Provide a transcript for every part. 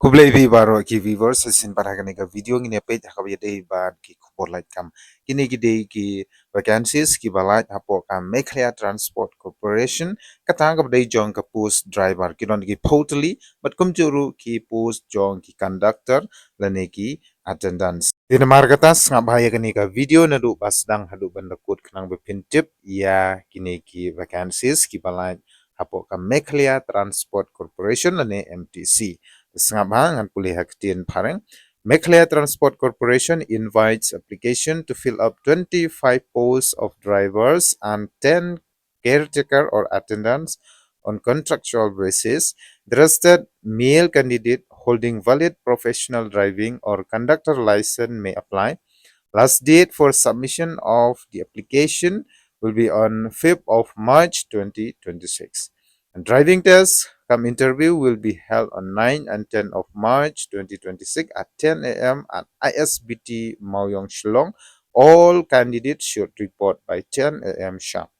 Kublai vi baro ki viewers sin paragani ka video ngine page hakabe dei ba ki khobor Laitkam kini ki dei ki vacancies ki balait hapo ka Mekhlia Transport Corporation katang ka dei jong ka post driver ki don ki totally but kum juru ki post jong ki conductor lane ki attendance din margatas nga bahaya kani ka video na du basdang hadu banda kut khnang be pintip ya kini ki vacancies ki balait hapo ka Mekhlia Transport Corporation lane MTC Sangabhang and Puli Haktian Parang. Mekhlia Transport Corporation invites application to fill up 25 posts of drivers and 10 caretaker or attendants on contractual basis. The rested male candidate holding valid professional driving or conductor license may apply. Last date for submission of the application will be on 5th of March 2026. And driving test come interview will be held on 9 and 10 of March 2026 at 10 a.m. at ISBT Maoyong Shillong. All candidates should report by 10 a.m. sharp.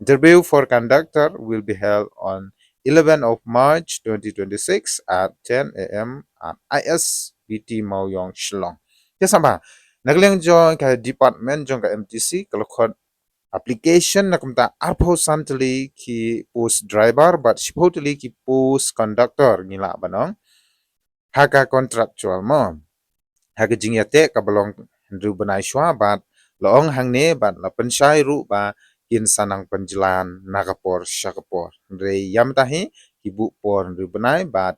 Interview for conductor will be held on 11 of March 2026 at 10 a.m. at ISBT Maoyong Shillong. Yes, sama. Naglang jong ka department jong ka MTC kalau khot application na kumta arpo santali ki post driver but supposedly ki post conductor ngila banong haka contractual mo haka jingyate ka balong ru banai shwa bat loong hangne bat la pensyai ru ba kin sanang penjelan nakapor syakapor re yam tahi ki bu por ru banai bat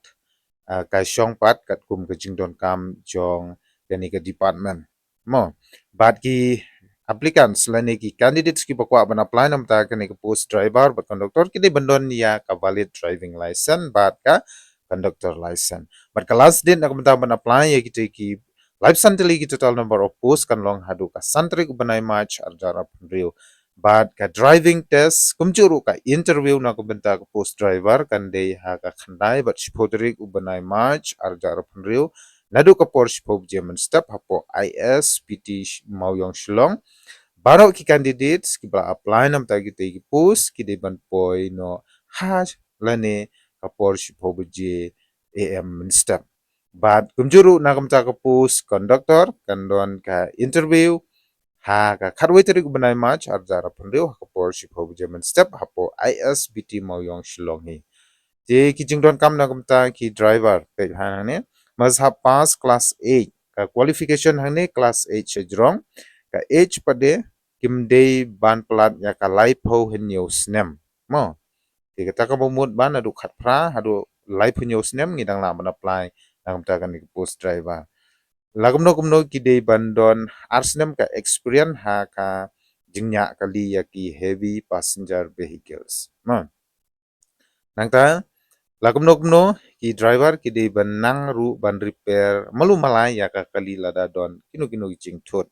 ka syong pat kat kum ke jingdon kam jong yani ke department mo bat ki applicants lani ki candidates ki bakwa ban apply nam ta kani ke post driver bat conductor ki de bandon ya ka valid driving license bat ka conductor license but ka last date nak ban ban apply ya ki life santali ki total number of post kan long hadu ka santri ku banai match arjara punriu but ka driving test kumjuru ka interview na ku benta ka post driver kan de ha ka khandai but shipodri ku banai match arjara punriu nadu ka por shipod jemen step hapo ISPT Maoyong Shillong Baro ki candidates ki bala apply nam ta ki post ki de ban poi no ha lane ka por shipod je AM step but kumjuru na kamta ka post conductor kan don ka interview ha ka kharwai tari ku banai match arjara punriu ha ka por shipod jemen step hapo ISBT Maoyong Shillong hi je ki jingdon kam na kamta ki driver pe hanane must have passed class 8 ka qualification hangne class 8 sejrong ka age pade kimdei ban plat ya ka life ho henyo snem mo ti kata ka bomut ban adu khat pra adu life henyo snem ngidang la ban apply na kamta kan ki post driver lagumno kumno ki dei bandon arsnem ka experience ha ka jingnya kali ya ki heavy passenger vehicles mo nangta Lakumno ki driver ki de banang ru ban repair malu malai ya ka kali lada don kinu ching thot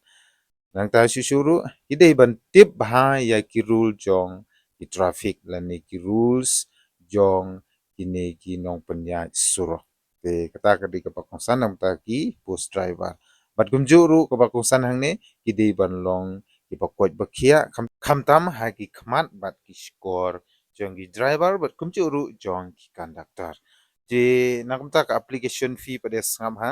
nang ta shuru ki de ban tip bha ya ki rule jong ki traffic lani ki rules jong kini ki nong penya suro te kata ka di ka pakongsan nam ta ki post driver bat kum juru ka pakongsan hang ne ki de ban long ki pakoj bakhia kham tam ha ki khmat bat ki score jong ki driver but kum juru jong ki conductor je nakamta ka application fee pada sangam ha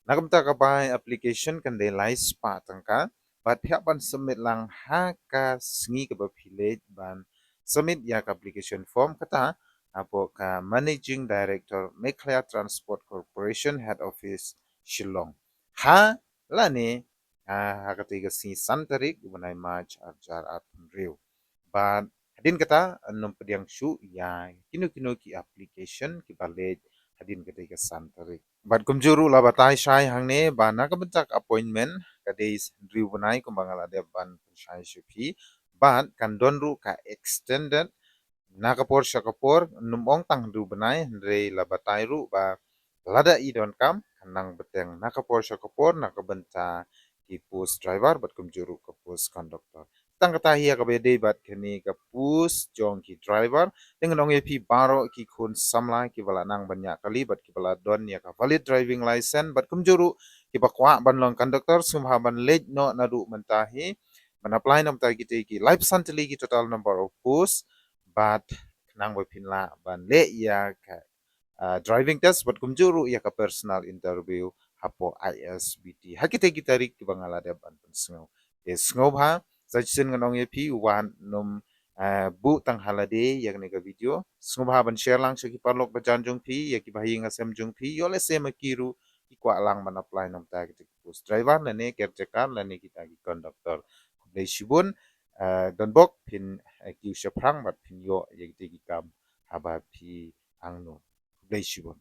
nakamta ka buy application kan de lais pa tangka but pihak ban submit lang ha ka sngi ka ba village ban submit ya ka application form kata apo ka managing director Mekhlia Transport Corporation head office Shillong ha lani ha katiga si santarik bunai march arjar at riu but hadin kata anum pediang shu ya kinu ki application ki balej hadin kata ka santarik but kumjuru la batai shai hangne ba na ka bentak appointment kadai riu bunai kumbangala de ban shai shupi but kan donru ka extended nakapor syakapor numong tang du benai re la batai ru ba lada I don kam nang beteng nakapor syakapor nakabenta ki post driver bat kumjuru ka post conductor tang kata hiya ka bede bat kini ka post jong ki driver dengan ong ep baro ki kun samla ki bala nang banyak kali bat ki bala don ya ka valid driving license bat kumjuru ki bakwa ban long conductor sumha ban late no nadu mentahi ban apply nam ta ki life santly ki total number of post but nang bapinla ban le ya ka driving test buat kumjuru ya ka personal interview hapo ISBT hakite gitarik bangala de ban sngau sngau ha sajisen nganong ye pi wan num bu tang halade yak ne ka video sngau ha ban share lang se ki parlok ba janjung pi ya ki bahi nga sem jung pi yole se makiru ki kwa lang man apply nom ta ki bus driver la ne kerjakan la ne kita ki conductor dei shibun don bok pin ki sheprang bat pin yo ye ki kam haba pi angno dei shibun